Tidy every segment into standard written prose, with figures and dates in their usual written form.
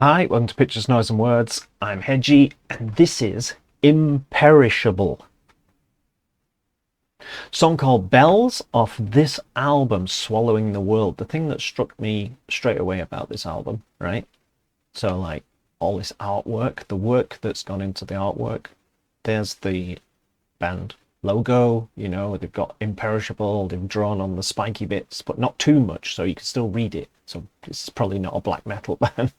Hi, welcome to Pictures, Noise and Words. I'm Hedgie, and this is Imperishable. Song called Bells off this album, Swallowing the World. The thing that struck me straight away about this album, right? So, like, all this artwork, the work that's gone into the artwork. There's the band logo, they've got Imperishable, they've drawn on the spiky bits, but not too much, so you can still read it. So it's probably not a black metal band.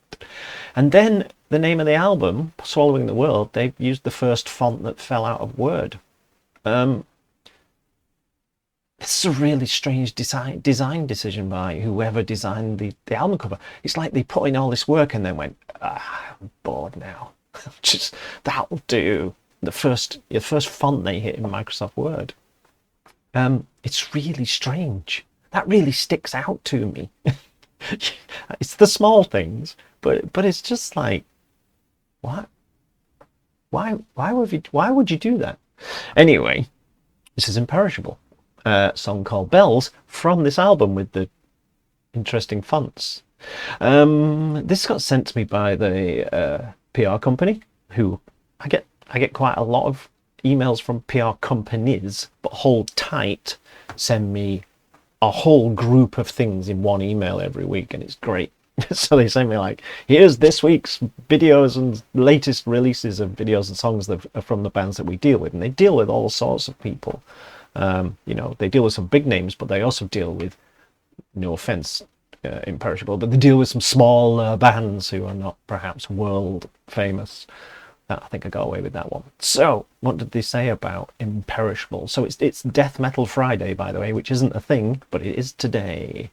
And then the name of the album, Swallowing the World, they've used the first font that fell out of Word. It's a really strange design decision by whoever designed the album cover. It's like they put in all this work and then went, I'm bored now. Just, that'll do. The first font they hit in Microsoft Word. It's really strange. That really sticks out to me. It's the small things, but it's just like, what? Why would you do that? Anyway, this is Imperishable, a song called Bells from this album with the interesting fonts. This got sent to me by the PR company, who I get quite a lot of emails from PR companies, but Hold Tight send me a whole group of things in one email every week, and it's great. So they send me like, here's this week's videos and latest releases of videos and songs that are from the bands that we deal with, and they deal with all sorts of people. They deal with some big names, but they also deal with, no offense, Imperishable, but they deal with some small bands who are not perhaps world famous. I think I got away with that one. So, what did they say about Imperishable? So it's Death Metal Friday, by the way, which isn't a thing, but it is today.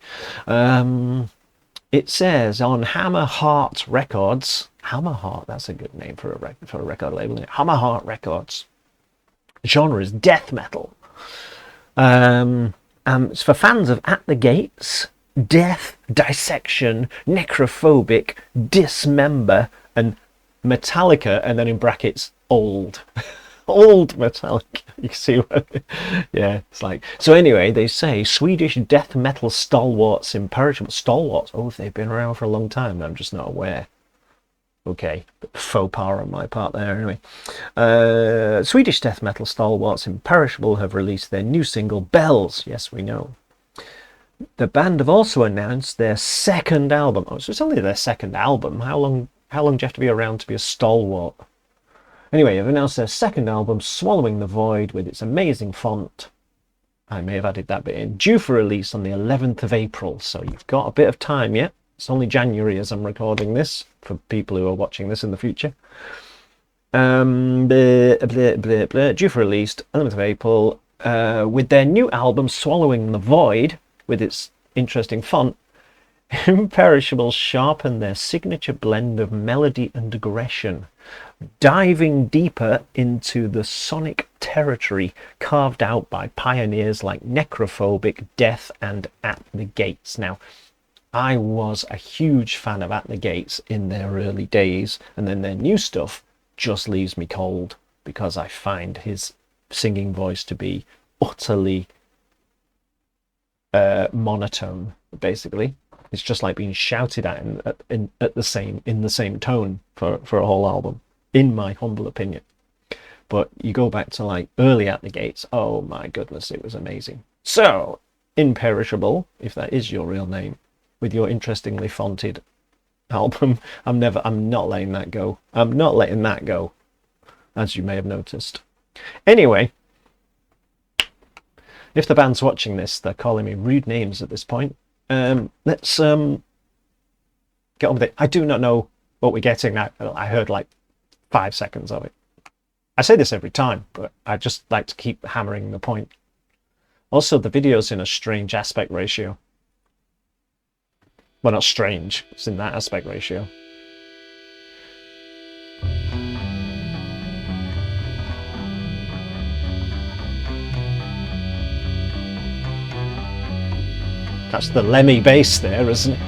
It says on Hammer Heart Records. Hammer Heart, that's a good name for a record label, isn't it? Hammer Heart Records. Genre is death metal. It's for fans of At the Gates, Death, Dissection, Necrophobic, Dismember, and Metallica, and then in brackets, old. Old Metallica. You see what? Yeah, it's like. So anyway, they say Swedish death metal stalwarts, Imperishable. Stalwarts? Oh, they've been around for a long time. I'm just not aware. Okay, faux pas on my part there. Anyway, Swedish death metal stalwarts, Imperishable, have released their new single, Bells. Yes, we know. The band have also announced their second album. Oh, so it's only their second album. How long do you have to be around to be a stalwart? Anyway, they've announced their second album, Swallowing the Void, with its amazing font. I may have added that bit in. Due for release on the 11th of April, so you've got a bit of time yet. It's only January as I'm recording this, for people who are watching this in the future. Due for release, 11th of April, with their new album, Swallowing the Void, with its interesting font. Imperishable sharpen their signature blend of melody and aggression, diving deeper into the sonic territory carved out by pioneers like Necrophobic, Death, and At the Gates. Now, I was a huge fan of At the Gates in their early days, and then their new stuff just leaves me cold, because I find his singing voice to be utterly monotone, basically. It's just like being shouted at in the same tone for a whole album, in my humble opinion. But you go back to like early At the Gates, oh my goodness, it was amazing. So, Imperishable, if that is your real name, with your interestingly fonted album, I'm not letting that go. I'm not letting that go, as you may have noticed. Anyway, if the band's watching this, they're calling me rude names at this point. Let's get on with it. I do not know what we're getting. I heard like 5 seconds of it. I say this every time, but I just like to keep hammering the point. Also, the video's in a strange aspect ratio. Well, not strange, it's in that aspect ratio. That's the Lemmy bass there, isn't it?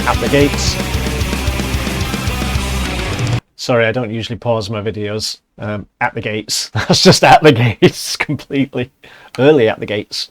At the gates. Sorry, I don't usually pause my videos. At the gates. That's just at the gates completely. Early at the gates.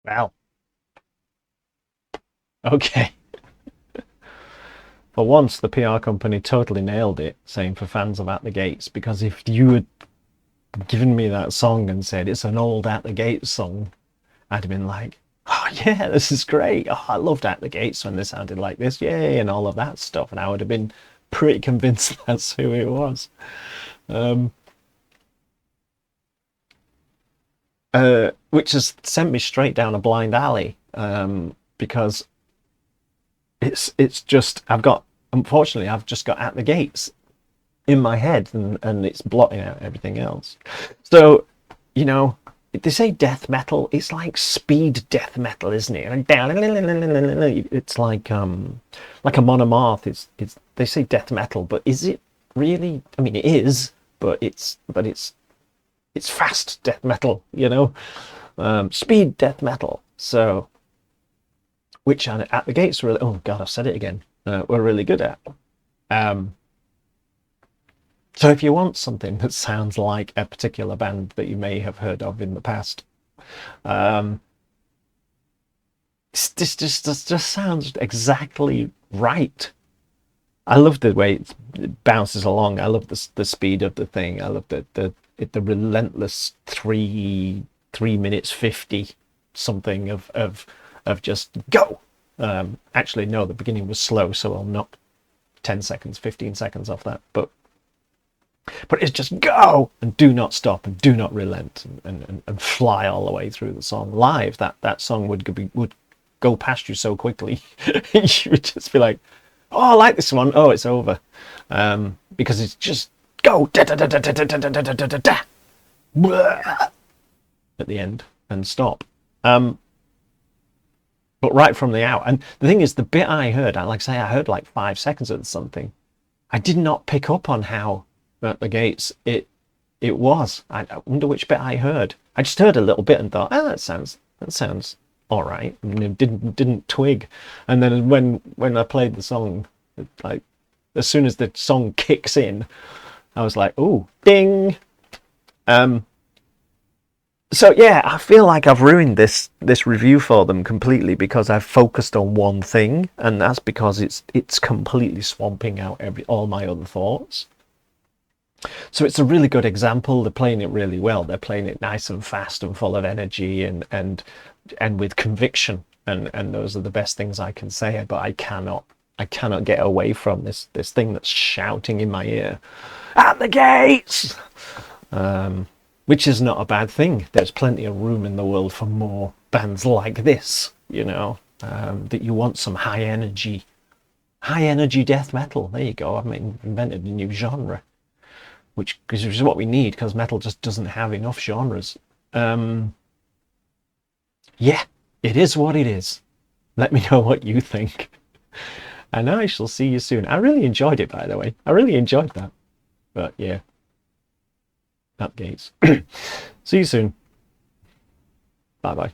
Wow. Okay. For once, the PR company totally nailed it, saying for fans of At the Gates, because if you had given me that song and said it's an old At the Gates song, I'd have been like, oh yeah, this is great. Oh, I loved At the Gates when they sounded like this, yay, and all of that stuff. And I would have been pretty convinced that's who it was. Which has sent me straight down a blind alley, because it's just unfortunately I've just got At the Gates in my head, and it's blotting out everything else. So, you know, they say death metal, it's like speed death metal, isn't it? It's like a monomarth. It's they say death metal, but is it really? I mean, it is, but it's fast death metal, you know, speed death metal. So, which At the Gates really, oh god, I've said it again, we're really good at. So if you want something that sounds like a particular band that you may have heard of in the past, this just sounds exactly right. I love the way it bounces along. I love the speed of the thing. I love the relentless 3 minutes 50 something of just go. Actually, no, the beginning was slow, so I'll knock 10 seconds, 15 seconds off that. But But it's just go and do not stop and do not relent and fly all the way through the song. Live, that song would go past you so quickly. You would just be like, oh, I like this one. Oh, it's over. Because it's just go da da da da da da da da da da da at the end and stop. But right from the out. And the thing is, the bit I heard, like I say, I heard like 5 seconds of something. I did not pick up on how at the gates it was. I wonder which bit I heard. I just heard a little bit and thought, oh, that sounds all right. And didn't twig. And then when I played the song, like as soon as the song kicks in, I was like, oh, ding. So yeah, I feel like I've ruined this review for them completely because I've focused on one thing, and that's because it's completely swamping out all my other thoughts. So it's a really good example. They're playing it really well. They're playing it nice and fast and full of energy and with conviction. And those are the best things I can say. But I cannot get away from this thing that's shouting in my ear, at the gates. Which is not a bad thing. There's plenty of room in the world for more bands like this, you know, that you want some high energy death metal. There you go. I've invented a new genre, which is what we need because metal just doesn't have enough genres. Yeah, it is what it is. Let me know what you think. And I shall see you soon. I really enjoyed it, by the way. I really enjoyed that. But yeah. Updates. See you soon. Bye bye.